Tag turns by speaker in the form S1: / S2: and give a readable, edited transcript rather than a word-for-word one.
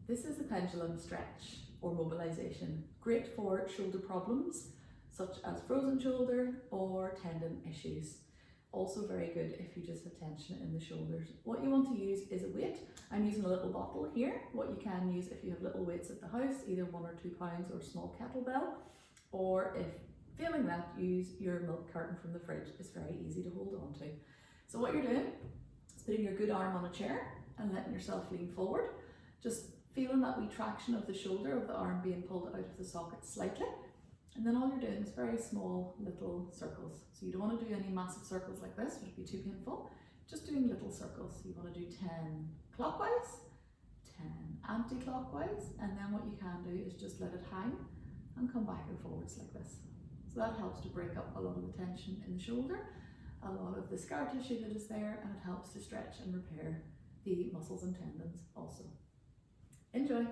S1: This is the pendulum stretch or mobilization, great for shoulder problems such as frozen shoulder or tendon issues. Also very good if you just have tension in the shoulders. What you want to use is a weight. I'm using a little bottle here. What you can use if you have little weights at the house, either 1 or 2 pounds or a small kettlebell, or if failing that, use your milk carton from the fridge. It's very easy to hold on to. So what you're doing is putting your good arm on a chair and letting yourself lean forward. Just feeling that wee traction of the shoulder of the arm being pulled out of the socket slightly. And then all you're doing is very small little circles. So you don't want to do any massive circles like this, which would be too painful. Just doing little circles. So you want to do 10 clockwise, 10 anti-clockwise, and then what you can do is just let it hang and come back and forwards like this. So that helps to break up a lot of the tension in the shoulder, a lot of the scar tissue that is there, and it helps to stretch and repair the muscles and tendons also. Enjoy!